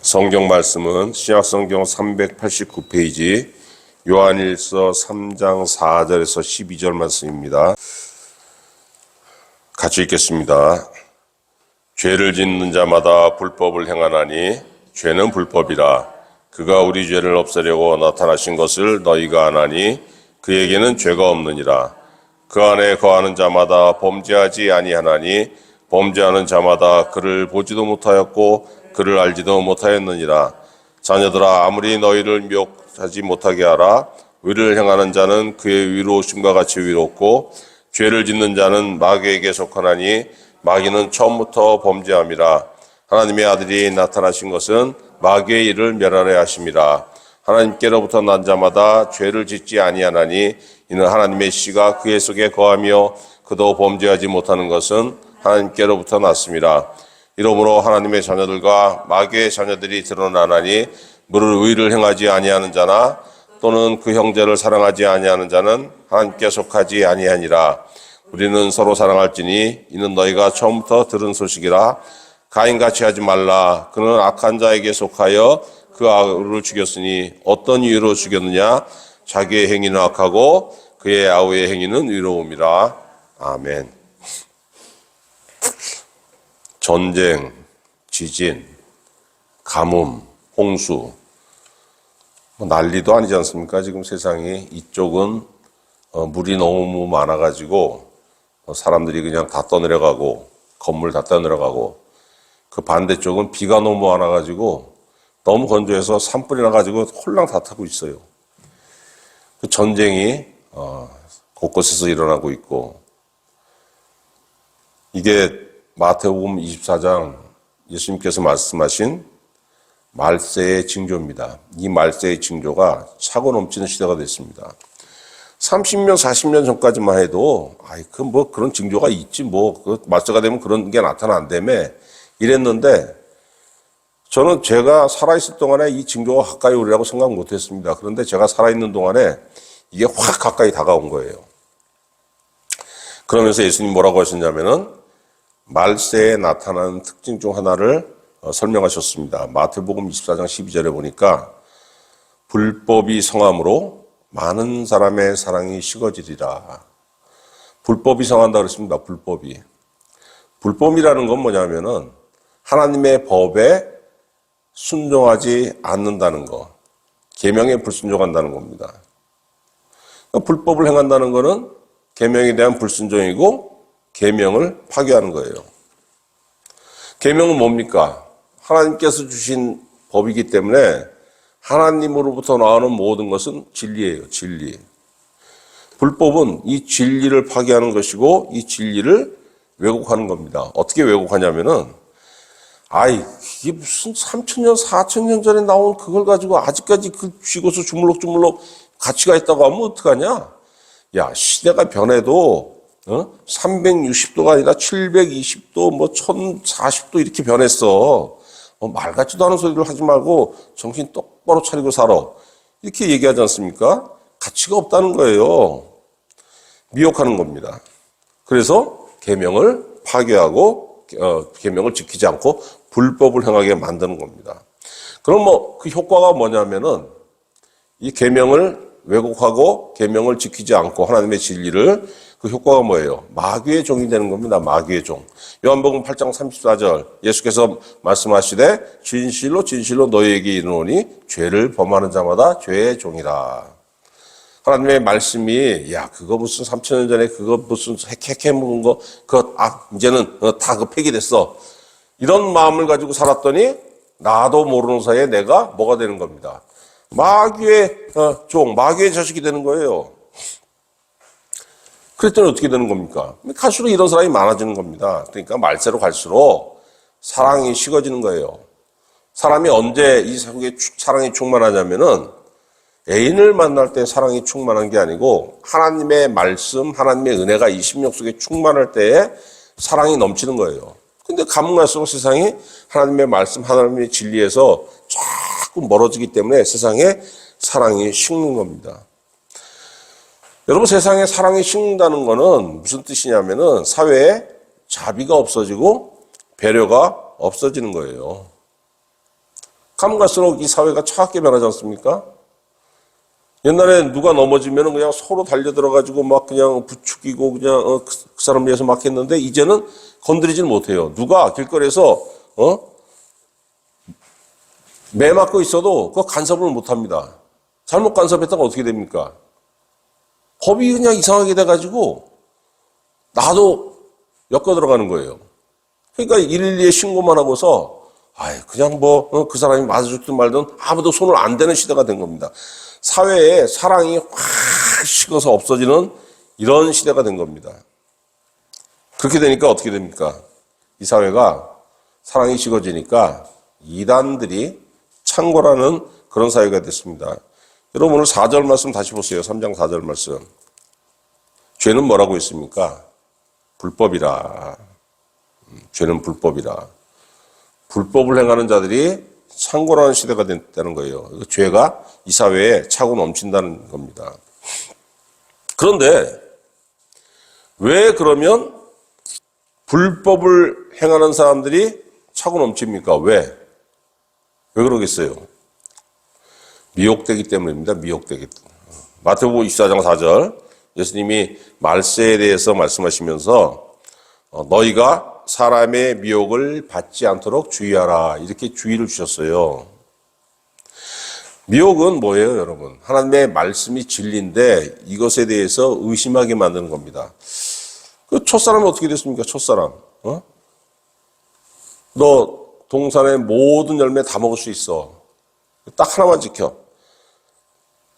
성경 말씀은 신약성경 389페이지 요한일서 3장 4절에서 12절 말씀입니다. 같이 읽겠습니다. 죄를 짓는 자마다 불법을 행하나니 죄는 불법이라. 그가 우리 죄를 없애려고 나타나신 것을 너희가 아나니 그에게는 죄가 없느니라. 그 안에 거하는 자마다 범죄하지 아니하나니 범죄하는 자마다 그를 보지도 못하였고 그를 알지도 못하였느니라. 자녀들아, 아무리 너희를 미혹하지 못하게 하라. 의를 행하는 자는 그의 의로우심과 같이 의롭고 죄를 짓는 자는 마귀에게 속하나니 마귀는 처음부터 범죄함이라. 하나님의 아들이 나타나신 것은 마귀의 일을 멸하려 하심이라. 하나님께로부터 난 자마다 죄를 짓지 아니하나니 이는 하나님의 씨가 그의 속에 거하며 그도 범죄하지 못하는 것은 하나님께로부터 났습니다. 이러므로 하나님의 자녀들과 마귀의 자녀들이 드러나나니 무릇 의를 행하지 아니하는 자나 또는 그 형제를 사랑하지 아니하는 자는 하나님께 속하지 아니하니라. 우리는 서로 사랑할지니 이는 너희가 처음부터 들은 소식이라. 가인같이 하지 말라. 그는 악한 자에게 속하여 그 아우를 죽였으니 어떤 이유로 죽였느냐? 자기의 행위는 악하고 그의 아우의 행위는 의로움이라. 아멘. 전쟁, 지진, 가뭄, 홍수, 난리도 아니지 않습니까? 지금 세상이 이쪽은 물이 너무 많아가지고 사람들이 그냥 다 떠내려가고 건물 다 떠내려가고, 그 반대쪽은 비가 너무 많아가지고 너무 건조해서 산불이 나가지고 홀랑 다 타고 있어요. 그 전쟁이 곳곳에서 일어나고 있고, 이게 마태복음 24장 예수님께서 말씀하신 말세의 징조입니다. 이 말세의 징조가 차고 넘치는 시대가 됐습니다. 30년, 40년 전까지만 해도 그런 징조가 있지, 말세가 되면 그런 게 나타난다며 이랬는데, 저는 제가 살아있을 동안에 이 징조가 가까이 오리라고 생각 못했습니다. 그런데 제가 살아있는 동안에 이게 확 가까이 다가온 거예요. 그러면서 예수님 뭐라고 하셨냐면은 말세에 나타나는 특징 중 하나를 설명하셨습니다. 마태복음 24장 12절에 보니까 불법이 성함으로 많은 사람의 사랑이 식어지리라. 불법이 성한다 그랬습니다. 불법이라는 건 뭐냐면은 하나님의 법에 순종하지 않는다는 거, 계명에 불순종한다는 겁니다. 그러니까 불법을 행한다는 거는 계명에 대한 불순종이고 계명을 파괴하는 거예요. 계명은 뭡니까? 하나님께서 주신 법이기 때문에 하나님으로부터 나오는 모든 것은 진리예요. 진리. 불법은 이 진리를 파괴하는 것이고 이 진리를 왜곡하는 겁니다. 어떻게 왜곡하냐면은 이게 무슨 3,000년, 4,000년 전에 나온 그걸 가지고 아직까지 그 쥐고서 주물럭주물럭 가치가 있다고 하면 어떡하냐? 야, 시대가 변해도 360도가 아니라 720도, 1040도 이렇게 변했어. 말 같지도 않은 소리를 하지 말고 정신 똑바로 차리고 살아. 이렇게 얘기하지 않습니까? 가치가 없다는 거예요. 미혹하는 겁니다. 그래서 계명을 파괴하고 계명을 지키지 않고 불법을 행하게 만드는 겁니다. 그럼 그 효과가 뭐냐면은 이 계명을 왜곡하고 계명을 지키지 않고 하나님의 진리를, 그 효과가 뭐예요? 마귀의 종이 되는 겁니다. 마귀의 종. 요한복음 8장 34절 예수께서 말씀하시되 진실로 진실로 너희에게 이르노니 죄를 범하는 자마다 죄의 종이라. 하나님의 말씀이 그거 무슨 3,000년 전에 그거 무슨 핵 먹은 거 그거 이제는 다 그 폐기됐어. 이런 마음을 가지고 살았더니 나도 모르는 사이에 내가 뭐가 되는 겁니다. 마귀의 종, 마귀의 자식이 되는 거예요. 그랬더니 어떻게 되는 겁니까? 갈수록 이런 사람이 많아지는 겁니다. 그러니까 말세로 갈수록 사랑이 식어지는 거예요. 사람이 언제 이 세상에 사랑이 충만하냐면은 애인을 만날 때 사랑이 충만한 게 아니고 하나님의 말씀, 하나님의 은혜가 이 심령 속에 충만할 때에 사랑이 넘치는 거예요. 근데 가면 갈수록 세상이 하나님의 말씀, 하나님의 진리에서 자꾸 멀어지기 때문에 세상에 사랑이 식는 겁니다. 여러분, 세상에 사랑이 식는다는 거는 무슨 뜻이냐면은 사회에 자비가 없어지고 배려가 없어지는 거예요. 가면 갈수록 이 사회가 차갑게 변하지 않습니까? 옛날에 누가 넘어지면 그냥 서로 달려들어가지고 막 그냥 부추기고 그냥 그 사람 위해서 막 했는데 이제는 건드리질 못해요. 누가 길거리에서 매 맞고 있어도 그거 간섭을 못합니다. 잘못 간섭했다가 어떻게 됩니까? 법이 그냥 이상하게 돼가지고 나도 엮어 들어가는 거예요. 그러니까 112에 신고만 하고서 그냥 뭐 그 사람이 맞아 죽든 말든 아무도 손을 안 대는 시대가 된 겁니다. 사회에 사랑이 확 식어서 없어지는 이런 시대가 된 겁니다. 그렇게 되니까 어떻게 됩니까? 이 사회가 사랑이 식어지니까 이단들이 창궐하는 그런 사회가 됐습니다. 여러분 오늘 4절 말씀 다시 보세요. 3장 4절 말씀. 죄는 뭐라고 했습니까? 불법이라. 죄는 불법이라. 불법을 행하는 자들이 창궐하는 시대가 됐다는 거예요. 죄가 이 사회에 차고 넘친다는 겁니다. 그런데 왜 그러면 불법을 행하는 사람들이 차고 넘칩니까? 왜 그러겠어요? 미혹되기 때문입니다. 미혹되기 때문에. 마태복음 24장 4절 예수님이 말세에 대해서 말씀하시면서 너희가 사람의 미혹을 받지 않도록 주의하라 이렇게 주의를 주셨어요. 미혹은 뭐예요, 여러분? 하나님의 말씀이 진리인데 이것에 대해서 의심하게 만드는 겁니다. 그 첫사람은 어떻게 됐습니까? 첫사람. 너 동산의 모든 열매 다 먹을 수 있어. 딱 하나만 지켜.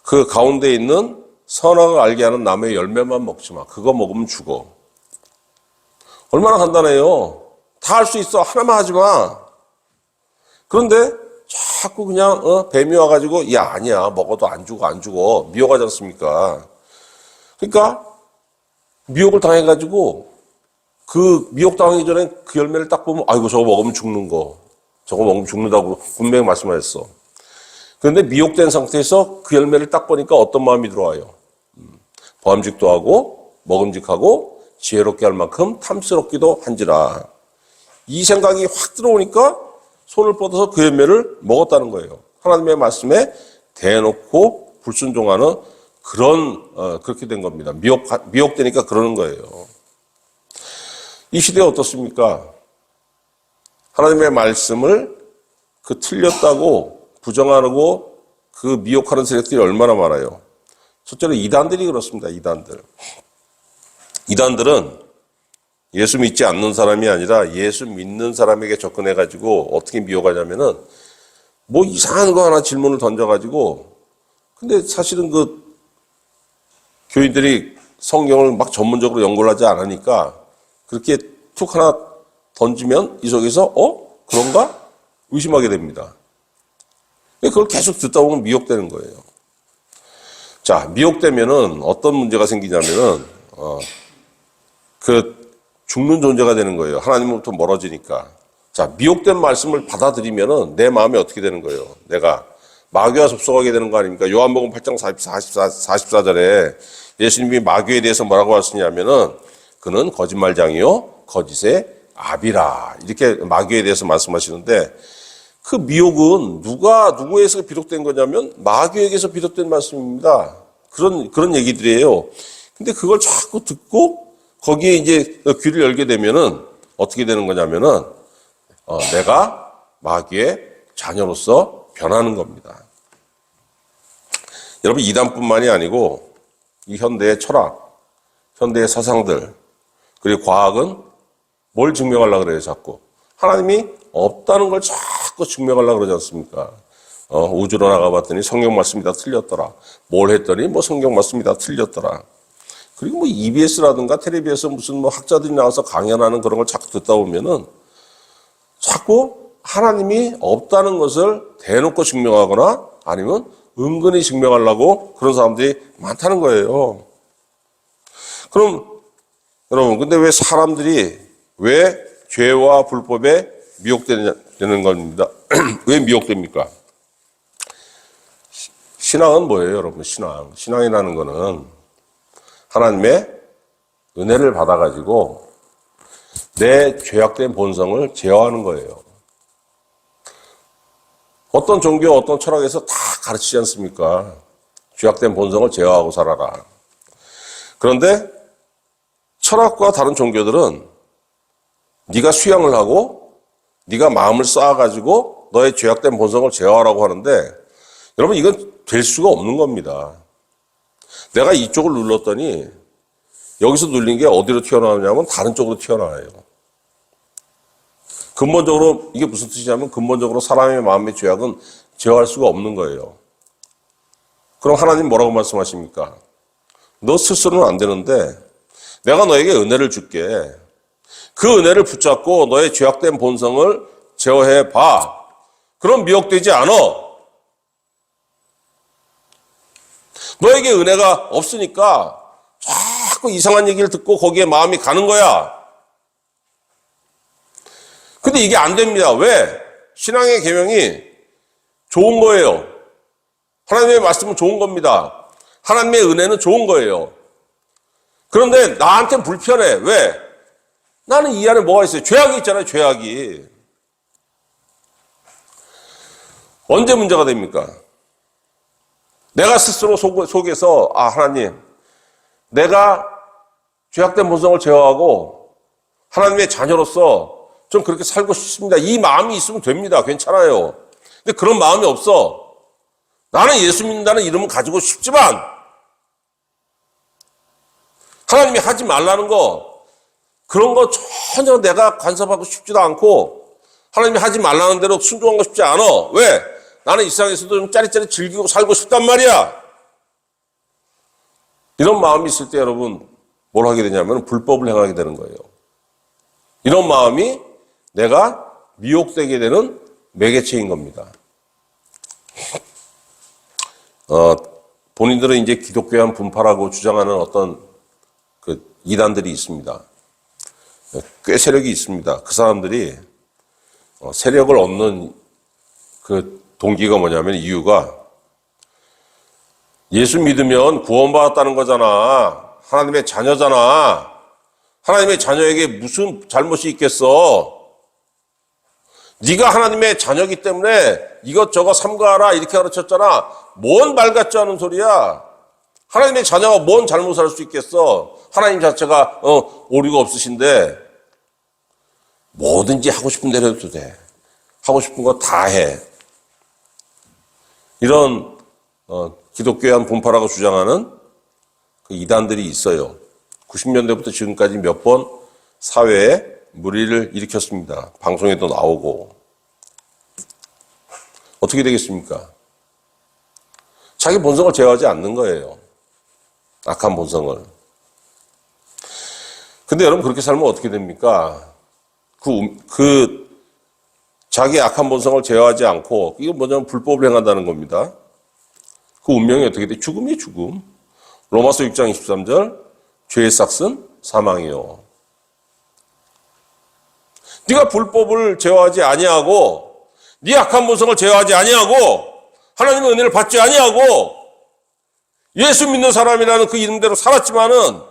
그 가운데 있는 선악을 알게 하는 나무의 열매만 먹지 마. 그거 먹으면 죽어. 얼마나 간단해요. 다 할 수 있어. 하나만 하지 마. 그런데 자꾸 그냥 뱀이 와가지고 야 아니야 먹어도 안 죽어 미혹하지 않습니까? 그러니까 미혹을 당해가지고 그 미혹 당하기 전에 그 열매를 딱 보면 아이고 저거 먹으면 죽는 거 저거 먹으면 죽는다고 분명히 말씀하셨어. 그런데 미혹된 상태에서 그 열매를 딱 보니까 어떤 마음이 들어와요? 범직도 하고 먹음직하고 지혜롭게 할 만큼 탐스럽기도 한지라. 이 생각이 확 들어오니까 손을 뻗어서 그 열매를 먹었다는 거예요. 하나님의 말씀에 대놓고 불순종하는 그렇게 된 겁니다. 미혹되니까 그러는 거예요. 이 시대에 어떻습니까? 하나님의 말씀을 틀렸다고 부정하고 그 미혹하는 세력들이 얼마나 많아요. 첫째로 이단들이 그렇습니다. 이단들은 예수 믿지 않는 사람이 아니라 예수 믿는 사람에게 접근해가지고 어떻게 미혹하냐면은 뭐 이상한 거 하나 질문을 던져가지고 근데 사실은 그 교인들이 성경을 막 전문적으로 연구를 하지 않으니까 그렇게 툭 하나 던지면 이 속에서 그런가? 의심하게 됩니다. 그걸 계속 듣다 보면 미혹되는 거예요. 자, 미혹되면은 어떤 문제가 생기냐면은 죽는 존재가 되는 거예요. 하나님으로부터 멀어지니까. 자, 미혹된 말씀을 받아들이면은 내 마음이 어떻게 되는 거예요? 내가 마귀와 접속하게 되는 거 아닙니까? 요한복음 8장 44절에 예수님이 마귀에 대해서 뭐라고 하시냐면은 그는 거짓말장이요 거짓의 아비라. 이렇게 마귀에 대해서 말씀하시는데 그 미혹은 누구에서 비롯된 거냐면 마귀에게서 비롯된 말씀입니다. 그런 얘기들이에요. 근데 그걸 자꾸 듣고 거기에 이제 귀를 열게 되면은 어떻게 되는 거냐면은 내가 마귀의 자녀로서 변하는 겁니다. 여러분 이단뿐만이 아니고 이 현대의 철학, 현대의 사상들 그리고 과학은 뭘 증명하려고 그래요 자꾸? 하나님이 없다는 걸 자꾸 증명하려고 그러지 않습니까? 우주로 나가봤더니 성경 말씀이 다 틀렸더라. 뭘 했더니 뭐 성경 말씀이 다 틀렸더라. 그리고 뭐 EBS라든가 텔레비에서 무슨 뭐 학자들이 나와서 강연하는 그런 걸 자꾸 듣다 보면은 자꾸 하나님이 없다는 것을 대놓고 증명하거나 아니면 은근히 증명하려고 그런 사람들이 많다는 거예요. 그럼 여러분, 근데 왜 사람들이 왜 죄와 불법에 미혹되는 겁니다. 왜 미혹됩니까? 신앙은 뭐예요, 여러분? 신앙이라는 거는 하나님의 은혜를 받아가지고 내 죄악된 본성을 제어하는 거예요. 어떤 종교, 어떤 철학에서 다 가르치지 않습니까? 죄악된 본성을 제어하고 살아라. 그런데 철학과 다른 종교들은 네가 수양을 하고 네가 마음을 쌓아가지고 너의 죄악된 본성을 제어하라고 하는데 여러분 이건 될 수가 없는 겁니다. 내가 이쪽을 눌렀더니 여기서 눌린 게 어디로 튀어나오냐면 다른 쪽으로 튀어나와요. 근본적으로 이게 무슨 뜻이냐면 근본적으로 사람의 마음의 죄악은 제어할 수가 없는 거예요. 그럼 하나님 뭐라고 말씀하십니까? 너 스스로는 안 되는데 내가 너에게 은혜를 줄게. 그 은혜를 붙잡고 너의 죄악된 본성을 제어해 봐. 그럼 미혹되지 않아. 너에게 은혜가 없으니까 자꾸 이상한 얘기를 듣고 거기에 마음이 가는 거야. 근데 이게 안 됩니다. 왜? 신앙의 계명이 좋은 거예요. 하나님의 말씀은 좋은 겁니다. 하나님의 은혜는 좋은 거예요. 그런데 나한테는 불편해. 왜? 나는 이 안에 뭐가 있어요? 죄악이 있잖아요. 죄악이. 언제 문제가 됩니까? 내가 스스로 속에서 하나님 내가 죄악된 본성을 제어하고 하나님의 자녀로서 좀 그렇게 살고 싶습니다. 이 마음이 있으면 됩니다. 괜찮아요. 근데 그런 마음이 없어. 나는 예수 믿는다는 이름은 가지고 싶지만 하나님이 하지 말라는 거 그런 거 전혀 내가 간섭하고 싶지도 않고 하나님이 하지 말라는 대로 순종하고 싶지 않아. 왜? 나는 이 세상에서도 좀 짜릿짜릿 즐기고 살고 싶단 말이야. 이런 마음이 있을 때 여러분 뭘 하게 되냐면 불법을 행하게 되는 거예요. 이런 마음이 내가 미혹되게 되는 매개체인 겁니다. 본인들은 이제 기독교한 분파라고 주장하는 어떤 그 이단들이 있습니다. 꽤 세력이 있습니다. 그 사람들이 세력을 얻는 그 동기가 뭐냐면 이유가 예수 믿으면 구원받았다는 거잖아. 하나님의 자녀잖아. 하나님의 자녀에게 무슨 잘못이 있겠어? 네가 하나님의 자녀이기 때문에 이것저것 삼가하라 이렇게 가르쳤잖아. 뭔 말 같지 않은 소리야. 하나님의 자녀가 뭔 잘못을 할 수 있겠어? 하나님 자체가 오류가 없으신데 뭐든지 하고 싶은 대로 해도 돼. 하고 싶은 거 다 해. 이런 기독교한 분파라고 주장하는 그 이단들이 있어요. 90년대부터 지금까지 몇 번 사회에 물의를 일으켰습니다. 방송에도 나오고. 어떻게 되겠습니까? 자기 본성을 제어하지 않는 거예요. 악한 본성을. 근데 여러분 그렇게 살면 어떻게 됩니까? 자기 악한 본성을 제어하지 않고 이건 뭐냐면 불법을 행한다는 겁니다. 그 운명이 어떻게 돼? 죽음이 죽음. 로마서 6장 23절 죄의 삭은 사망이요. 네가 불법을 제어하지 아니하고 네 악한 본성을 제어하지 아니하고 하나님의 은혜를 받지 아니하고 예수 믿는 사람이라는 그 이름대로 살았지만은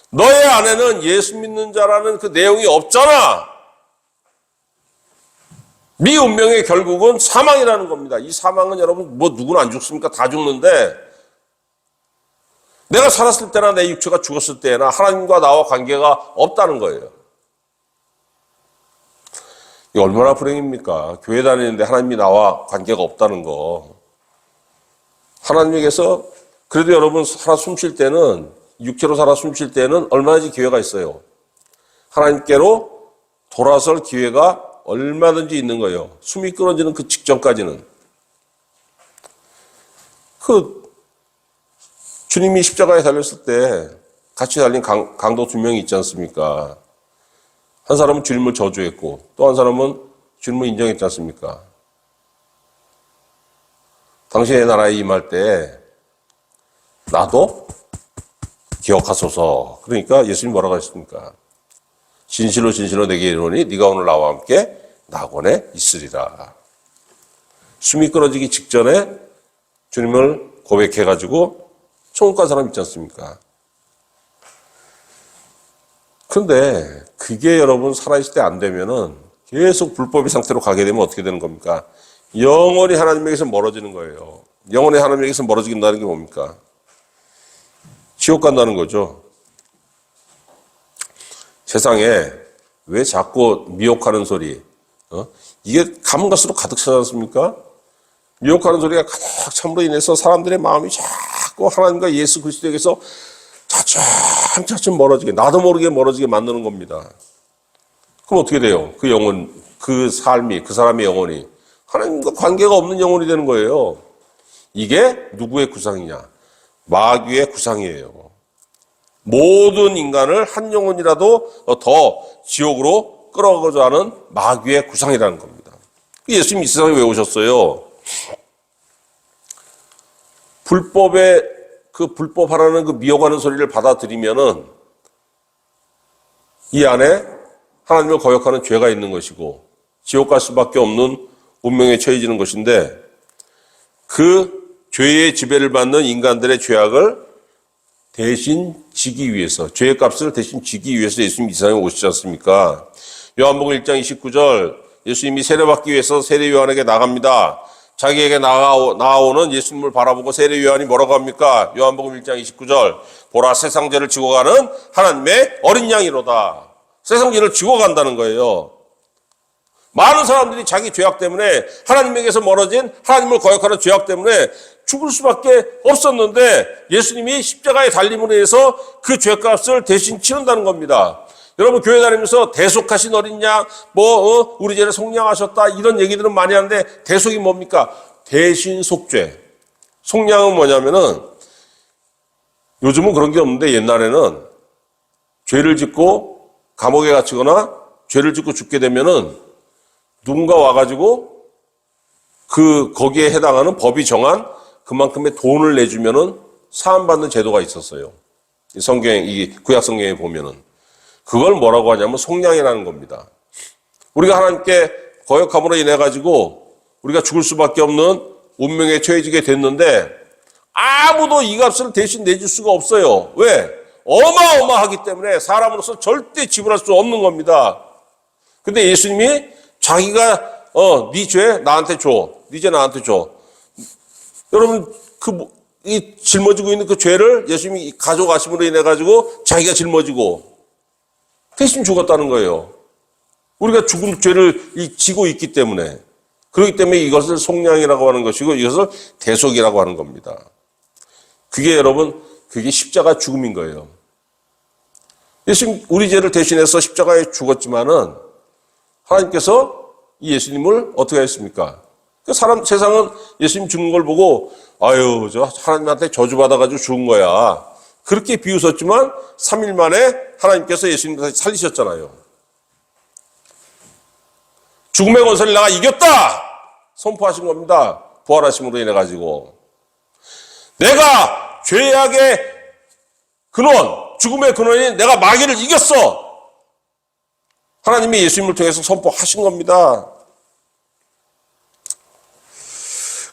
너의 안에는 예수 믿는 자라는 그 내용이 없잖아. 네 운명의 결국은 사망이라는 겁니다. 이 사망은 여러분 뭐 누구나 안 죽습니까? 다 죽는데 내가 살았을 때나 내 육체가 죽었을 때나 하나님과 나와 관계가 없다는 거예요. 이게 얼마나 불행입니까? 교회 다니는데 하나님이 나와 관계가 없다는 거. 하나님에게서 그래도 여러분 살아 숨쉴 때는 육체로 살아 숨쉴 때는 얼마든지 기회가 있어요. 하나님께로 돌아설 기회가 얼마든지 있는 거예요. 숨이 끊어지는 그 직전까지는. 주님이 십자가에 달렸을 때 같이 달린 강도 2명이 있지 않습니까? 한 사람은 주님을 저주했고 또 한 사람은 주님을 인정했지 않습니까? 당신의 나라에 임할 때 나도 기억하소서. 그러니까 예수님 뭐라고 하셨습니까? 진실로 진실로 내게 이르노니 네가 오늘 나와 함께 낙원에 있으리라. 숨이 끊어지기 직전에 주님을 고백해가지고 천국 간 사람 있지 않습니까? 그런데 그게 여러분 살아있을 때 안 되면은 계속 불법의 상태로 가게 되면 어떻게 되는 겁니까? 영원히 하나님에게서 멀어지는 거예요. 영원히 하나님에게서 멀어진다는 게 뭡니까? 지옥 간다는 거죠. 세상에 왜 자꾸 미혹하는 소리, 이게 가면 갈수록 가득 차지 않습니까? 미혹하는 소리가 가득 참으로 인해서 사람들의 마음이 자꾸 하나님과 예수 그리스도에게서 차츰 멀어지게, 나도 모르게 멀어지게 만드는 겁니다. 그럼 어떻게 돼요? 그 영혼, 그 삶이, 그 사람의 영혼이 하나님과 관계가 없는 영혼이 되는 거예요. 이게 누구의 구상이냐? 마귀의 구상이에요. 모든 인간을 한 영혼이라도 더 지옥으로 끌어가고자 하는 마귀의 구상이라는 겁니다. 예수님이 이 세상에 왜 오셨어요? 불법하라는 그 미혹하는 소리를 받아들이면은 이 안에 하나님을 거역하는 죄가 있는 것이고 지옥 갈 수밖에 없는 운명에 처해지는 것인데 그 죄의 지배를 받는 인간들의 죄악을 대신 지기 위해서, 죄의 값을 대신 지기 위해서 예수님이 이 세상에 오시지 않습니까? 요한복음 1장 29절 예수님이 세례받기 위해서 세례 요한에게 나갑니다. 자기에게 나아오는 예수님을 바라보고 세례 요한이 뭐라고 합니까? 요한복음 1장 29절 보라 세상 죄를 지고 가는 하나님의 어린 양이로다. 세상 죄를 지고 간다는 거예요. 많은 사람들이 자기 죄악 때문에 하나님에게서 멀어진 하나님을 거역하는 죄악 때문에 죽을 수밖에 없었는데 예수님이 십자가에 달림으로 인해서 그 죄값을 대신 치른다는 겁니다. 여러분 교회 다니면서 대속하신 어린 양, 우리 죄를 속량하셨다 이런 얘기들은 많이 하는데 대속이 뭡니까? 대신 속죄. 속량은 뭐냐면은 요즘은 그런 게 없는데 옛날에는 죄를 짓고 감옥에 갇히거나 죄를 짓고 죽게 되면은 누군가 와가지고 거기에 해당하는 법이 정한 그만큼의 돈을 내주면은 사함받는 제도가 있었어요. 이 구약 성경에 보면은. 그걸 뭐라고 하냐면 속량이라는 겁니다. 우리가 하나님께 거역함으로 인해가지고 우리가 죽을 수밖에 없는 운명에 처해지게 됐는데 아무도 이 값을 대신 내줄 수가 없어요. 왜? 어마어마하기 때문에 사람으로서 절대 지불할 수 없는 겁니다. 근데 예수님이 자기가 네 죄 나한테 줘. 네 죄 나한테 줘. 여러분 이 짊어지고 있는 그 죄를 예수님이 가져가심으로 인해 가지고 자기가 짊어지고 대신 죽었다는 거예요. 우리가 죽은 죄를 지고 있기 때문에 그렇기 때문에 이것을 속량이라고 하는 것이고 이것을 대속이라고 하는 겁니다. 그게 여러분 그게 십자가 죽음인 거예요. 예수님 우리 죄를 대신해서 십자가에 죽었지만은 하나님께서 이 예수님을 어떻게 했습니까? 세상은 예수님 죽는 걸 보고, 아유, 저 하나님한테 저주받아가지고 죽은 거야. 그렇게 비웃었지만 3일 만에 하나님께서 예수님을 살리셨잖아요. 죽음의 권세를 내가 이겼다! 선포하신 겁니다. 부활하심으로 인해가지고. 내가 죄악의 근원, 죽음의 근원인 내가 마귀를 이겼어! 하나님이 예수님을 통해서 선포하신 겁니다.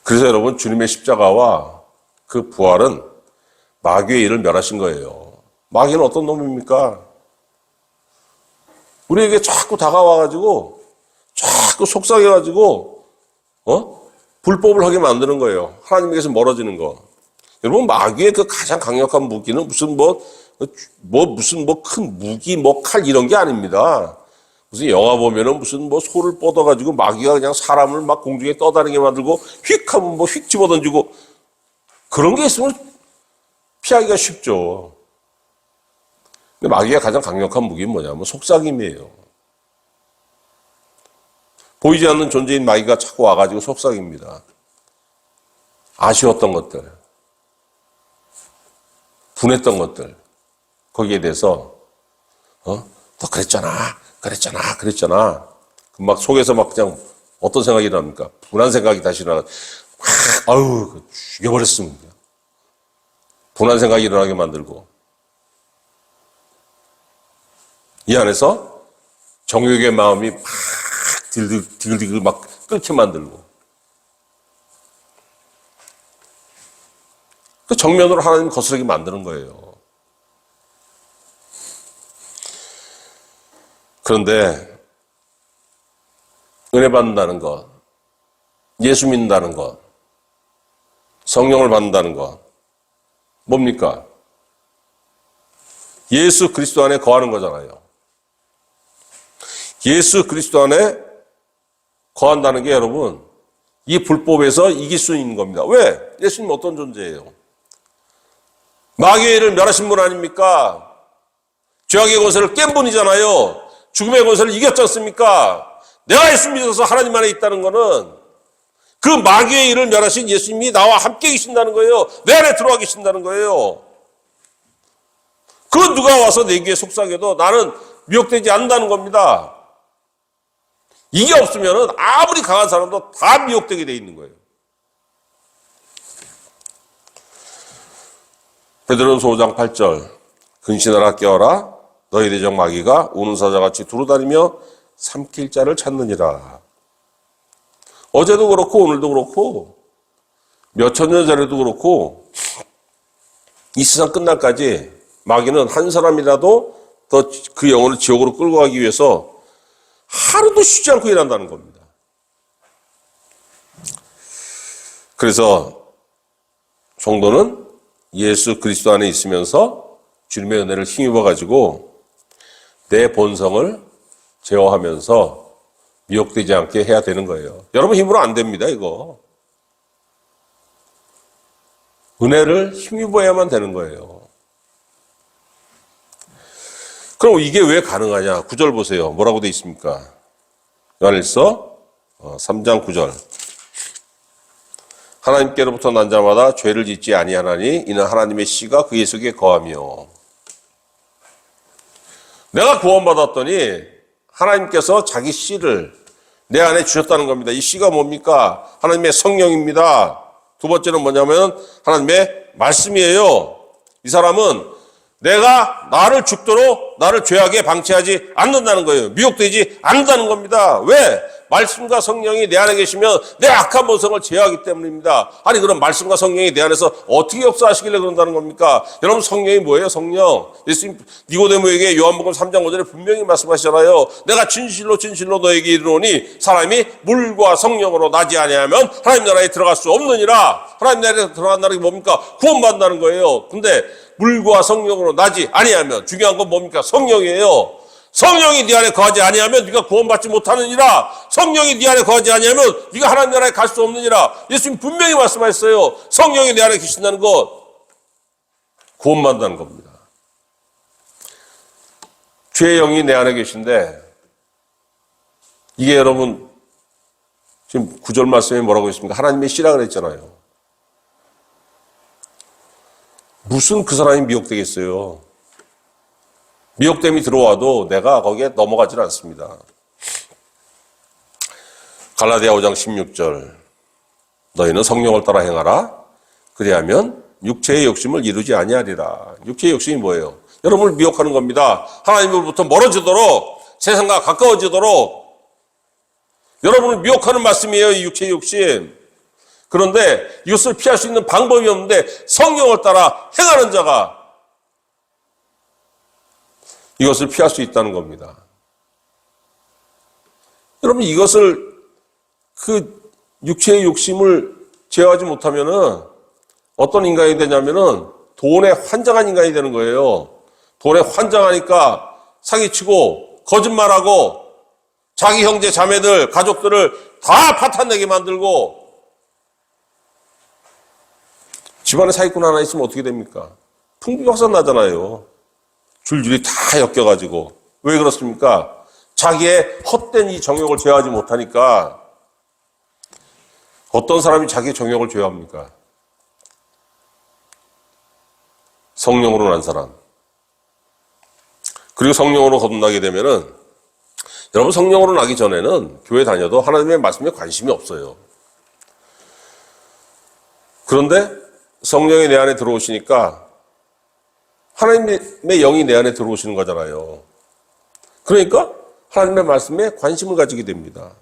그래서 여러분 주님의 십자가와 그 부활은 마귀의 일을 멸하신 거예요. 마귀는 어떤 놈입니까? 우리에게 자꾸 다가와가지고 자꾸 속삭여가지고 불법을 하게 만드는 거예요. 하나님에게서 멀어지는 거. 여러분 마귀의 그 가장 강력한 무기는 무슨 큰 무기 칼 이런 게 아닙니다. 무슨 영화 보면은 무슨 소를 뻗어가지고 마귀가 그냥 사람을 막 공중에 떠다니게 만들고 휙 하면 휙 집어던지고 그런 게 있으면 피하기가 쉽죠. 근데 마귀가 가장 강력한 무기는 뭐냐면 속삭임이에요. 보이지 않는 존재인 마귀가 자꾸 와가지고 속삭입니다. 아쉬웠던 것들, 분했던 것들, 거기에 대해서, 너 그랬잖아. 막 속에서 막 그냥 어떤 생각이 납니까? 분한 생각이 다시 일어나, 죽여버렸으면. 분한 생각이 일어나게 만들고. 이 안에서 정욕의 마음이 막 디글디글 막 끓게 만들고. 그 정면으로 하나님 거스르게 만드는 거예요. 그런데 은혜 받는다는 것, 예수 믿는다는 것, 성령을 받는다는 것, 뭡니까? 예수 그리스도 안에 거하는 거잖아요. 예수 그리스도 안에 거한다는 게 여러분, 이 불법에서 이길 수 있는 겁니다. 왜? 예수님 어떤 존재예요? 마귀의 일을 멸하신 분 아닙니까? 죄악의 권세를 깬 분이잖아요. 죽음의 권세를 이겼지 않습니까? 내가 예수 믿어서 하나님 안에 있다는 거는 그 마귀의 일을 멸하신 예수님이 나와 함께 계신다는 거예요. 내 안에 들어와 계신다는 거예요. 그 누가 와서 내 귀에 속삭여도 나는 미혹되지 않는다는 겁니다. 이게 없으면 아무리 강한 사람도 다 미혹되게 돼 있는 거예요. 베드로전서 5장 8절 근신하라 깨어라 너희 대적 마귀가 우는 사자같이 두루다니며 삼킬 자를 찾느니라. 어제도 그렇고 오늘도 그렇고 몇 천 년 전에도 그렇고 이 세상 끝날까지 마귀는 한 사람이라도 더 그 영혼을 지옥으로 끌고 가기 위해서 하루도 쉬지 않고 일한다는 겁니다. 그래서 성도는 예수 그리스도 안에 있으면서 주님의 은혜를 힘입어 가지고 내 본성을 제어하면서 미혹되지 않게 해야 되는 거예요. 여러분 힘으로 안 됩니다, 이거. 은혜를 힘입어야만 되는 거예요. 그럼 이게 왜 가능하냐? 9절 보세요. 뭐라고 돼 있습니까? 요한일서 3장 9절. 하나님께로부터 난 자마다 죄를 짓지 아니하나니 이는 하나님의 씨가 그의 속에 거하며. 내가 구원받았더니 하나님께서 자기 씨를 내 안에 주셨다는 겁니다. 이 씨가 뭡니까? 하나님의 성령입니다. 두 번째는 뭐냐면 하나님의 말씀이에요. 이 사람은 내가 나를 죽도록 나를 죄악에 방치하지 않는다는 거예요. 미혹되지 않는다는 겁니다. 왜? 말씀과 성령이 내 안에 계시면 내 악한 본성을 제어하기 때문입니다. 아니 그럼 말씀과 성령이 내 안에서 어떻게 역사하시길래 그런다는 겁니까? 여러분 성령이 뭐예요? 성령. 예수님 니고데모에게 요한복음 3장 5절에 분명히 말씀하시잖아요. 내가 진실로 진실로 너에게 이르노니 사람이 물과 성령으로 나지 아니하면 하나님 나라에 들어갈 수 없느니라. 하나님 나라에 들어간다는 게 뭡니까? 구원받는다는 거예요. 근데 물과 성령으로 나지 아니하면 중요한 건 뭡니까? 성령이에요. 성령이 네 안에 거하지 아니하면 네가 구원받지 못하느니라. 성령이 네 안에 거하지 아니하면 네가 하나님 나라에 갈 수 없느니라. 예수님 분명히 말씀하셨어요. 성령이 내 안에 계신다는 것 구원받는다는 겁니다. 죄의 영이 내 안에 계신데 이게 여러분 지금 9절 말씀에 뭐라고 했습니까? 하나님의 씨라 그랬잖아요. 무슨 그 사람이 미혹되겠어요? 미혹됨이 들어와도 내가 거기에 넘어가질 않습니다. 갈라디아 5장 16절 너희는 성령을 따라 행하라. 그리하면 육체의 욕심을 이루지 아니하리라. 육체의 욕심이 뭐예요? 여러분을 미혹하는 겁니다. 하나님으로부터 멀어지도록 세상과 가까워지도록 여러분을 미혹하는 말씀이에요. 이 육체의 욕심. 그런데 이것을 피할 수 있는 방법이 없는데 성령을 따라 행하는 자가 이것을 피할 수 있다는 겁니다. 여러분 이것을 그 육체의 욕심을 제어하지 못하면은 어떤 인간이 되냐면은 돈에 환장한 인간이 되는 거예요. 돈에 환장하니까 사기치고 거짓말하고 자기 형제 자매들 가족들을 다 파탄내게 만들고 집안에 사기꾼 하나 있으면 어떻게 됩니까? 풍비박산 나잖아요. 줄줄이 다 엮여가지고. 왜 그렇습니까? 자기의 헛된 이 정욕을 제어하지 못하니까. 어떤 사람이 자기의 정욕을 제어합니까? 성령으로 난 사람. 그리고 성령으로 거듭나게 되면은 여러분 성령으로 나기 전에는 교회 다녀도 하나님의 말씀에 관심이 없어요. 그런데 성령이 내 안에 들어오시니까 하나님의 영이 내 안에 들어오시는 거잖아요. 그러니까 하나님의 말씀에 관심을 가지게 됩니다.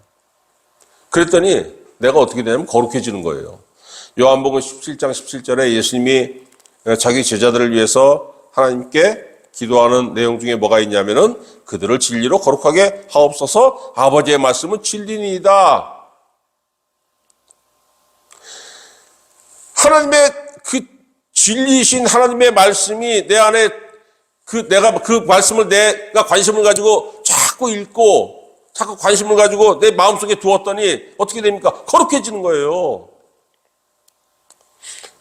그랬더니 내가 어떻게 되냐면 거룩해지는 거예요. 요한복음 17장 17절에 예수님이 자기 제자들을 위해서 하나님께 기도하는 내용 중에 뭐가 있냐면은 그들을 진리로 거룩하게 하옵소서. 아버지의 말씀은 진리니이다. 하나님의 그 진리이신 하나님의 말씀이 내 안에 내가 그 말씀을 내가 관심을 가지고 자꾸 읽고 자꾸 관심을 가지고 내 마음속에 두었더니 어떻게 됩니까? 거룩해지는 거예요.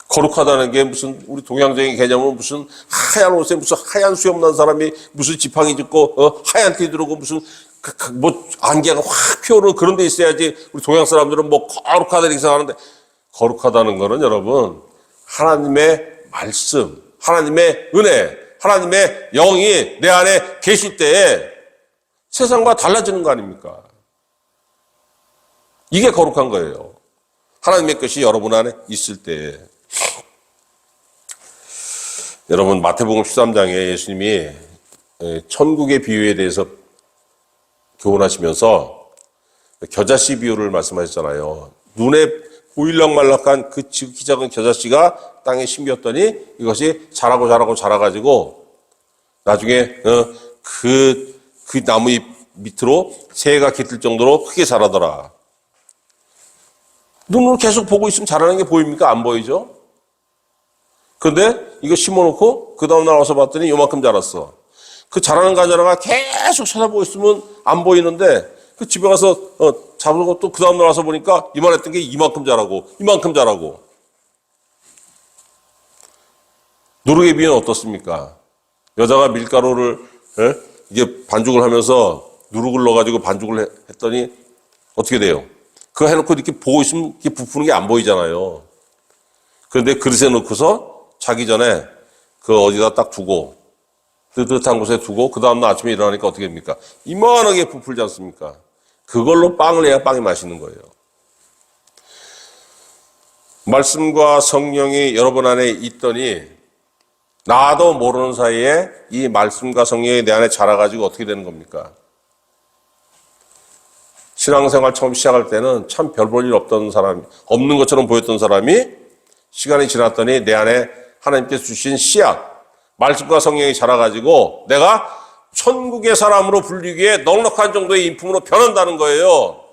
거룩하다는 게 무슨 우리 동양적인 개념은 무슨 하얀 옷에 무슨 하얀 수염 난 사람이 무슨 지팡이 짚고 하얀 티 들어오고 무슨 뭐 안개가 확 피어오르는 그런 데 있어야지 우리 동양 사람들은 뭐 거룩하다 이렇게 생각하는데 거룩하다는 거는 여러분 하나님의 말씀, 하나님의 은혜, 하나님의 영이 내 안에 계실 때에 세상과 달라지는 거 아닙니까? 이게 거룩한 거예요. 하나님의 것이 여러분 안에 있을 때에. 여러분 마태복음 13장에 예수님이 천국의 비유에 대해서 교훈하시면서 겨자씨 비유를 말씀하셨잖아요. 눈에 보일락말락한 그 지극히 작은 겨자씨가 땅에 심겼더니 이것이 자라가지고 나중에 그 나무 잎 밑으로 새가 깃들 정도로 크게 자라더라. 눈으로 계속 보고 있으면 자라는 게 보입니까? 안 보이죠? 그런데 이거 심어놓고 그 다음날 와서 봤더니 요만큼 자랐어. 그 자라는 가자라가 계속 쳐다보고 있으면 안 보이는데 그 집에 가서 잡고 또 그 다음날 와서 보니까 이만했던 게 이만큼 자라고. 누룩의 비유는 어떻습니까? 여자가 밀가루를 이게 반죽을 하면서 누룩을 넣어가지고 반죽을 했더니 어떻게 돼요? 그거 해놓고 이렇게 보고 있으면 이렇게 부푸는 게 안 보이잖아요. 그런데 그릇에 넣고서 자기 전에 그 어디다 딱 두고 뜨뜻한 곳에 두고 그 다음날 아침에 일어나니까 어떻게 됩니까? 이만하게 부풀지 않습니까? 그걸로 빵을 해야 빵이 맛있는 거예요. 말씀과 성령이 여러분 안에 있더니 나도 모르는 사이에 이 말씀과 성령이 내 안에 자라가지고 어떻게 되는 겁니까? 신앙생활 처음 시작할 때는 참 별 볼 일 없는 것처럼 보였던 사람이 시간이 지났더니 내 안에 하나님께서 주신 씨앗, 말씀과 성령이 자라가지고 내가 천국의 사람으로 불리기에 넉넉한 정도의 인품으로 변한다는 거예요.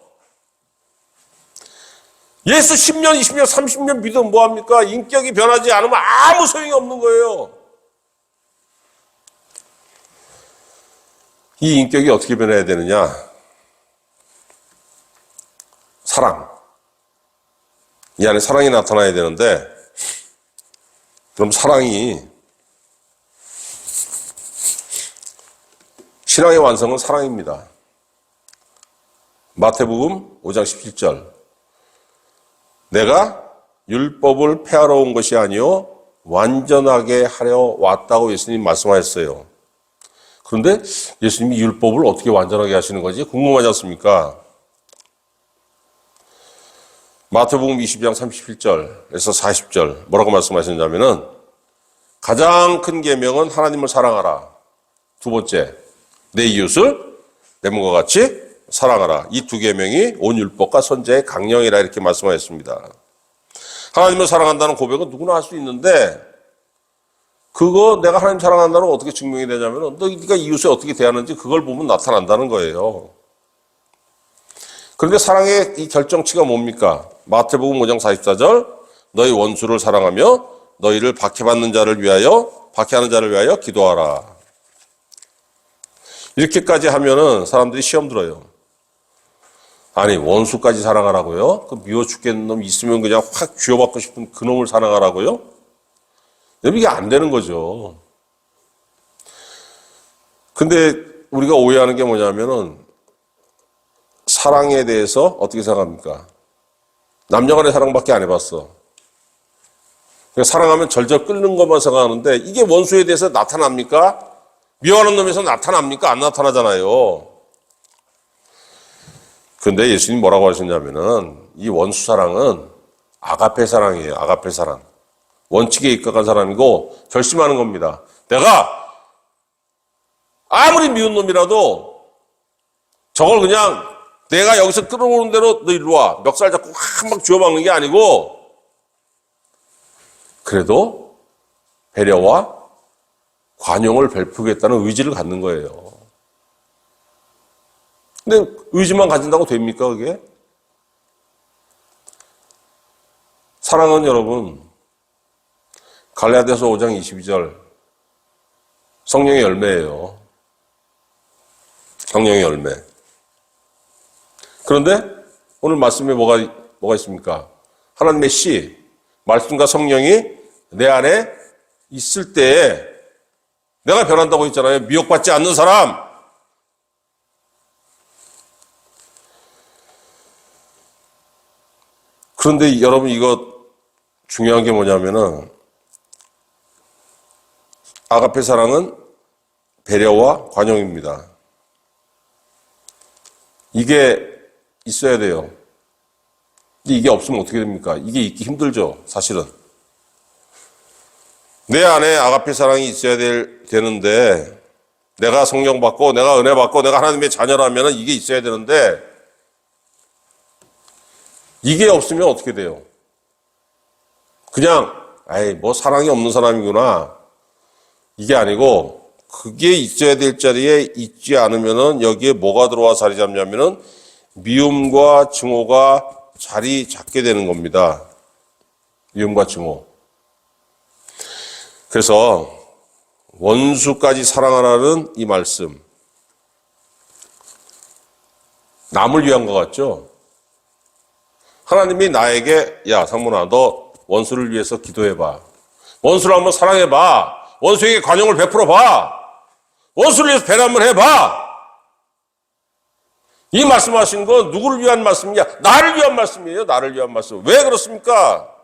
예수 10년, 20년, 30년 믿으면 뭐합니까? 인격이 변하지 않으면 아무 소용이 없는 거예요. 이 인격이 어떻게 변해야 되느냐? 사랑. 이 안에 사랑이 나타나야 되는데 그럼 사랑이 신앙의 완성은 사랑입니다. 마태복음 5장 17절 내가 율법을 폐하러 온 것이 아니요 완전하게 하려 왔다고 예수님 말씀하셨어요. 그런데 예수님이 율법을 어떻게 완전하게 하시는 건지 궁금하지 않습니까? 마태복음 20장 37절에서 40절 뭐라고 말씀하셨냐면은 가장 큰 계명은 하나님을 사랑하라. 두 번째, 내 이웃을 내 몸과 같이 사랑하라. 이 두 계명이 온 율법과 선지자의 강령이라 이렇게 말씀하셨습니다. 하나님을 사랑한다는 고백은 누구나 할 수 있는데 그거 내가 하나님 사랑한다는 거 어떻게 증명이 되냐면은 네가 이웃에 어떻게 대하는지 그걸 보면 나타난다는 거예요. 그런데 사랑의 이 결정치가 뭡니까? 마태복음 5장 44절 너희 원수를 사랑하며 너희를 박해하는 자를 위하여 기도하라. 이렇게까지 하면은 사람들이 시험 들어요. 아니 원수까지 사랑하라고요? 그 미워 죽겠는 놈 있으면 그냥 확 쥐어받고 싶은 그 놈을 사랑하라고요? 이게 안 되는 거죠. 근데 우리가 오해하는 게 뭐냐면은 사랑에 대해서 어떻게 생각합니까? 남녀간의 사랑밖에 안 해봤어. 사랑하면 절절 끓는 것만 생각하는데 이게 원수에 대해서 나타납니까? 미워하는 놈에서 나타납니까? 안 나타나잖아요. 그런데 예수님 뭐라고 하셨냐면은 이 원수 사랑은 아가페 사랑이에요. 아가페 사랑. 원칙에 입각한 사람이고 결심하는 겁니다. 내가 아무리 미운 놈이라도 저걸 그냥 내가 여기서 끌어오는 대로 너 일로 와. 멱살 잡고 한 방 쥐어박는 게 아니고 그래도 배려와 관용을 베푸겠다는 의지를 갖는 거예요. 근데 의지만 가진다고 됩니까, 그게? 사랑은 여러분, 갈라디아서 5장 22절 성령의 열매예요. 성령의 열매. 그런데 오늘 말씀에 뭐가 있습니까? 하나님의 씨, 말씀과 성령이 내 안에 있을 때에 내가 변한다고 했잖아요. 미혹받지 않는 사람. 그런데 여러분 이거 중요한 게 뭐냐면은 아가페 사랑은 배려와 관용입니다. 이게 있어야 돼요. 근데 이게 없으면 어떻게 됩니까? 이게 있기 힘들죠, 사실은. 내 안에 아가페 사랑이 있어야 되는데 내가 성령 받고 내가 은혜 받고 내가 하나님의 자녀라면 이게 있어야 되는데 이게 없으면 어떻게 돼요? 그냥 뭐 사랑이 없는 사람이구나. 이게 아니고 그게 있어야 될 자리에 있지 않으면은 여기에 뭐가 들어와 자리 잡냐면은 미움과 증오가 자리 잡게 되는 겁니다. 미움과 증오. 그래서 원수까지 사랑하라는 이 말씀. 남을 위한 것 같죠? 하나님이 나에게 야 상문아 너 원수를 위해서 기도해봐. 원수를 한번 사랑해봐. 원수에게 관용을 베풀어봐. 원수를 위해서 배려 한번 해봐. 이 말씀하신 건 누구를 위한 말씀이냐? 나를 위한 말씀이에요. 나를 위한 말씀. 왜 그렇습니까?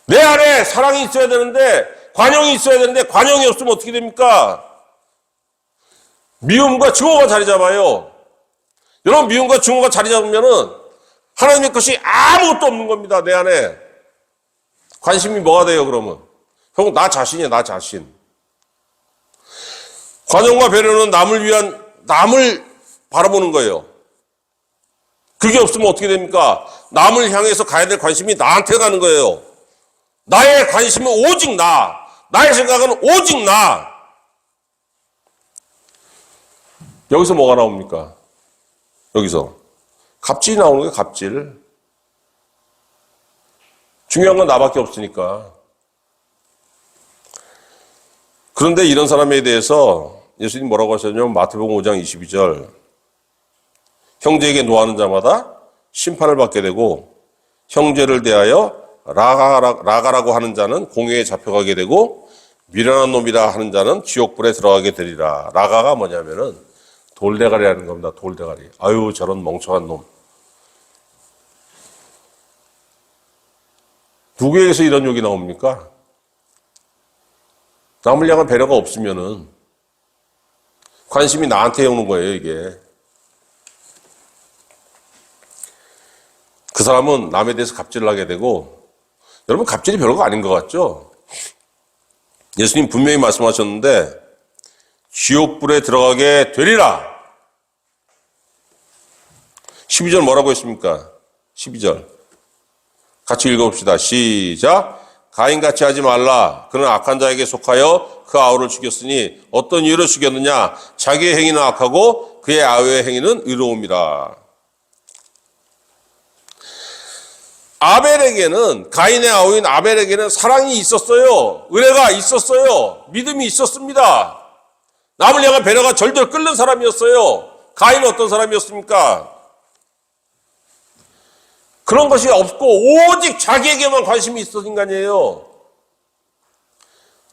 내 안에 사랑이 있어야 되는데 관용이 있어야 되는데 관용이 없으면 어떻게 됩니까? 미움과 증오가 자리 잡아요. 여러분 미움과 증오가 자리 잡으면은 하나님의 것이 아무것도 없는 겁니다. 내 안에. 관심이 뭐가 돼요 그러면? 결국 나 자신이야, 나 자신. 관용과 배려는 남을 바라보는 거예요. 그게 없으면 어떻게 됩니까? 남을 향해서 가야 될 관심이 나한테 가는 거예요. 나의 관심은 오직 나. 나의 생각은 오직 나. 여기서 뭐가 나옵니까? 여기서. 갑질이 나오는 거예요, 갑질. 중요한 건 나밖에 없으니까. 그런데 이런 사람에 대해서 예수님 뭐라고 하셨냐면 마태복음 5장 22절 형제에게 노하는 자마다 심판을 받게 되고 형제를 대하여 라가라고 하는 자는 공회에 잡혀가게 되고 미련한 놈이라 하는 자는 지옥불에 들어가게 되리라. 라가가 뭐냐면은 돌대가리라는 겁니다. 돌대가리. 아유 저런 멍청한 놈. 누구에게서 이런 욕이 나옵니까? 남을 향한 배려가 없으면은 관심이 나한테 오는 거예요, 이게. 그 사람은 남에 대해서 갑질을 하게 되고, 여러분 갑질이 별거 아닌 것 같죠? 예수님 분명히 말씀하셨는데, 지옥불에 들어가게 되리라. 12절 뭐라고 했습니까? 12절. 같이 읽어봅시다. 시작. 가인같이 하지 말라. 그는 악한 자에게 속하여 그 아우를 죽였으니 어떤 이유로 죽였느냐? 자기의 행위는 악하고 그의 아우의 행위는 의로움이라. 아벨에게는 가인의 아우인 아벨에게는 사랑이 있었어요. 은혜가 있었어요. 믿음이 있었습니다. 남을 향한 배려가 절절 끓는 사람이었어요. 가인은 어떤 사람이었습니까? 그런 것이 없고 오직 자기에게만 관심이 있었던 인간이에요.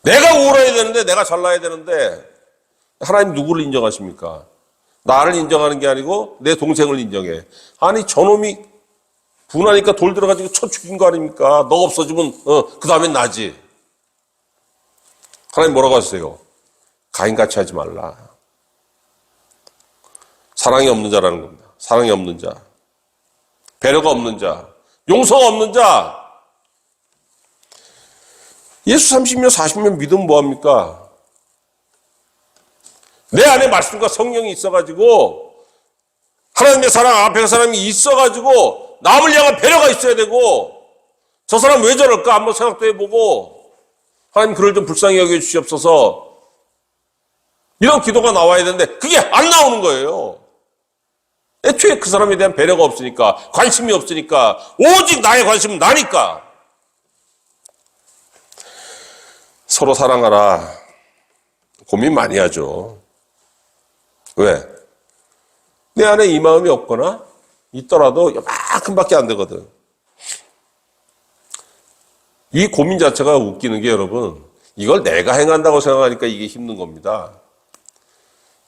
내가 우월해야 되는데 내가 잘나야 되는데 하나님 누구를 인정하십니까? 나를 인정하는 게 아니고 내 동생을 인정해. 아니 저놈이 분하니까 돌 들어가지고 쳐 죽인 거 아닙니까? 너 없어지면 그 다음엔 나지. 하나님 뭐라고 하세요? 가인같이 하지 말라. 사랑이 없는 자라는 겁니다. 사랑이 없는 자. 배려가 없는 자, 용서가 없는 자. 예수 30년, 40년 믿으면 뭐합니까? 내 안에 말씀과 성령이 있어가지고 하나님의 사랑, 앞에 사람이 있어가지고 남을 향한 배려가 있어야 되고 저 사람 왜 저럴까 한번 생각도 해보고 하나님 그를 좀 불쌍히 여겨주시옵소서. 이런 기도가 나와야 되는데 그게 안 나오는 거예요. 애초에 그 사람에 대한 배려가 없으니까, 관심이 없으니까, 오직 나의 관심은 나니까. 서로 사랑하라. 고민 많이 하죠. 왜? 내 안에 이 마음이 없거나 있더라도 요만큼밖에 안 되거든. 이 고민 자체가 웃기는 게 여러분, 이걸 내가 행한다고 생각하니까 이게 힘든 겁니다.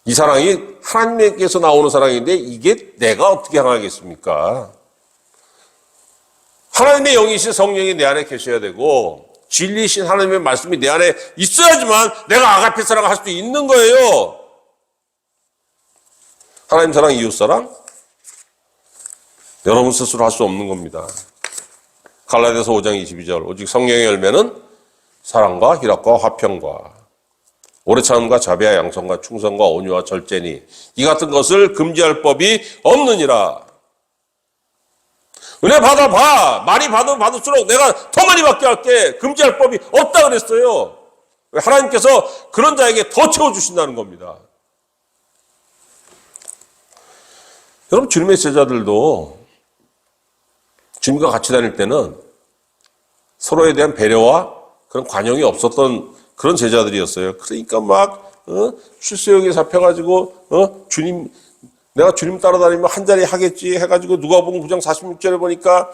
이 사랑이 하나님께서 나오는 사랑인데 이게 내가 어떻게 행하겠습니까? 하나님의 영이신 성령이 내 안에 계셔야 되고 진리신 하나님의 말씀이 내 안에 있어야지만 내가 아가페 사랑을 할 수 있는 거예요. 하나님 사랑, 이웃 사랑? 여러분 스스로 할 수 없는 겁니다. 갈라디아서 5장 22절 오직 성령의 열매는 사랑과 희락과 화평과 오래 참음과 자비와 양성과 충성과 온유와 절제니 이 같은 것을 금지할 법이 없느니라. 은혜 받아봐. 많이 받을수록 내가 더 많이 받게 할게. 금지할 법이 없다 그랬어요. 하나님께서 그런 자에게 더 채워주신다는 겁니다. 여러분, 주님의 제자들도 주님과 같이 다닐 때는 서로에 대한 배려와 그런 관용이 없었던 그런 제자들이었어요. 그러니까 막 출세역에 잡혀가지고 주님, 내가 주님 따라다니면 한 자리 하겠지 해가지고 누가복음 9장 46절에 보니까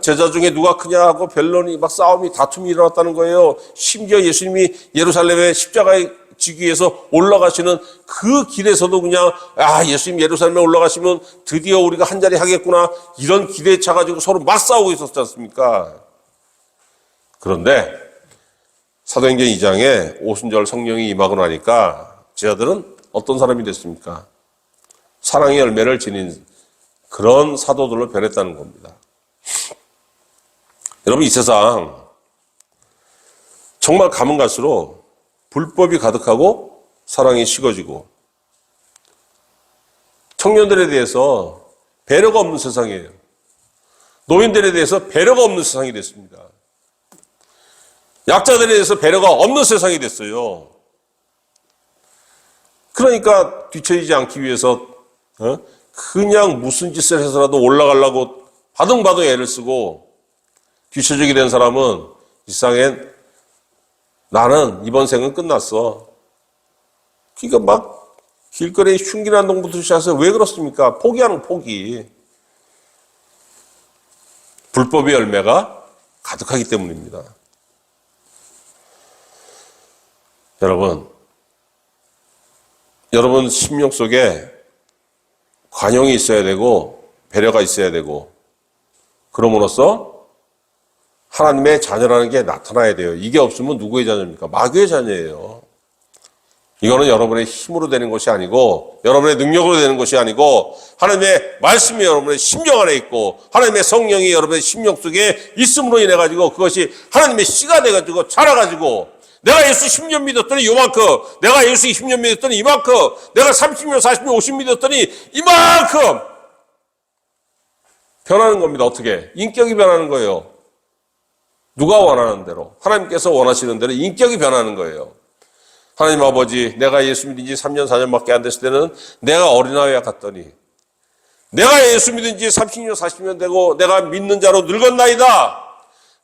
제자 중에 누가 크냐 하고 변론이 막 싸움이 다툼이 일어났다는 거예요. 심지어 예수님이 예루살렘에 십자가에 지기 위해서 올라가시는 그 길에서도 그냥 예수님 예루살렘에 올라가시면 드디어 우리가 한 자리 하겠구나 이런 기대에 차가지고 서로 맞싸우고 있었지 않습니까? 그런데 사도행전 2장에 오순절 성령이 임하고 나니까 제자들은 어떤 사람이 됐습니까? 사랑의 열매를 지닌 그런 사도들로 변했다는 겁니다. 여러분, 이 세상 정말 가면 갈수록 불법이 가득하고 사랑이 식어지고 청년들에 대해서 배려가 없는 세상이에요. 노인들에 대해서 배려가 없는 세상이 됐습니다. 약자들에 대해서 배려가 없는 세상이 됐어요. 그러니까 뒤처지지 않기 위해서 그냥 무슨 짓을 해서라도 올라가려고 바둥바둥 애를 쓰고 뒤처지게 된 사람은 이 세상엔 나는 이번 생은 끝났어. 그러니까 막 길거리에 흉기난 놈부터 시작해서 왜 그렇습니까? 포기하는 포기. 불법의 열매가 가득하기 때문입니다. 여러분 심령 속에 관용이 있어야 되고 배려가 있어야 되고 그럼으로써 하나님의 자녀라는 게 나타나야 돼요. 이게 없으면 누구의 자녀입니까? 마귀의 자녀예요. 이거는 여러분의 힘으로 되는 것이 아니고 여러분의 능력으로 되는 것이 아니고 하나님의 말씀이 여러분의 심령 안에 있고 하나님의 성령이 여러분의 심령 속에 있음으로 인해 가지고 그것이 하나님의 씨가 돼 가지고 자라가지고 내가 예수 10년 믿었더니 요만큼, 내가 예수 20년 믿었더니 이만큼, 내가 30년, 40년, 50년 믿었더니 이만큼 변하는 겁니다. 어떻게? 인격이 변하는 거예요. 누가 원하는 대로, 하나님께서 원하시는 대로 인격이 변하는 거예요. 하나님 아버지, 내가 예수 믿은 지 3년, 4년밖에 안 됐을 때는 내가 어린아이와 같더니 내가 예수 믿은 지 30년, 40년 되고 내가 믿는 자로 늙었나이다.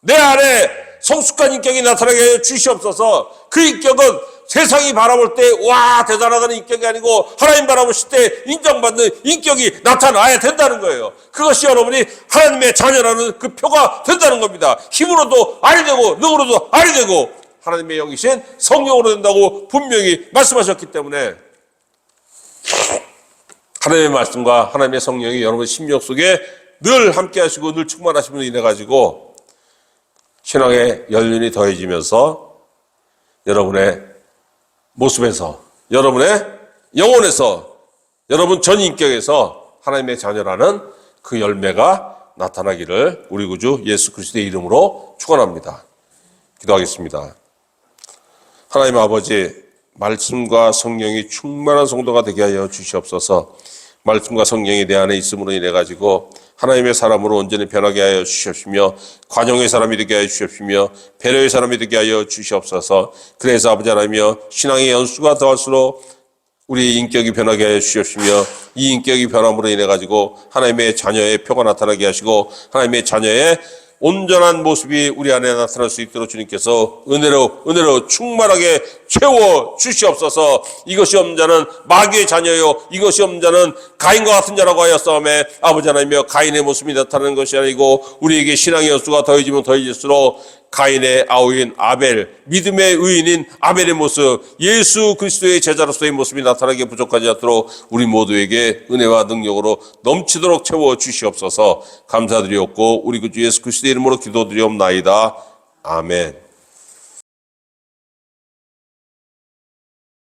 내 안에 성숙한 인격이 나타나게 해 주시옵소서. 그 인격은 세상이 바라볼 때 와 대단하다는 인격이 아니고 하나님 바라보실 때 인정받는 인격이 나타나야 된다는 거예요. 그것이 여러분이 하나님의 자녀라는 그 표가 된다는 겁니다. 힘으로도 아니 되고 능으로도 아니 되고 하나님의 영이신 성령으로 된다고 분명히 말씀하셨기 때문에 하나님의 말씀과 하나님의 성령이 여러분 심령 속에 늘 함께 하시고 늘 충만하심으로 인해 가지고 신앙의 연륜이 더해지면서 여러분의 모습에서, 여러분의 영혼에서, 여러분 전 인격에서 하나님의 자녀라는 그 열매가 나타나기를 우리 구주 예수 그리스도의 이름으로 축원합니다. 기도하겠습니다. 하나님 아버지, 말씀과 성령이 충만한 성도가 되게 하여 주시옵소서. 말씀과 성령이 내 안에 있음으로 인해 가지고 하나님의 사람으로 온전히 변하게 하여 주시옵시며 과정의 사람이 되게 하여 주시옵시며 배려의 사람이 되게 하여 주시옵소서. 그래서 아버지 하나님이여 신앙의 연수가 더할수록 우리의 인격이 변하게 하여 주시옵시며 이 인격이 변함으로 인해 가지고 하나님의 자녀의 표가 나타나게 하시고 하나님의 자녀의 온전한 모습이 우리 안에 나타날 수 있도록 주님께서 은혜로 충만하게 채워 주시옵소서. 이것이 없는 자는 마귀의 자녀요 이것이 없는 자는 가인과 같은 자라고 하였사오매 아버지 하나님이여 가인의 모습이 나타나는 것이 아니고 우리에게 신앙의 연수가 더해지면 더해질수록 가인의 아우인 아벨, 믿음의 의인인 아벨의 모습, 예수 그리스도의 제자로서의 모습이 나타나게 부족하지 않도록 우리 모두에게 은혜와 능력으로 넘치도록 채워 주시옵소서. 감사드리옵고 우리 구주 예수 그리스도의 이름으로 기도드리옵나이다. 아멘.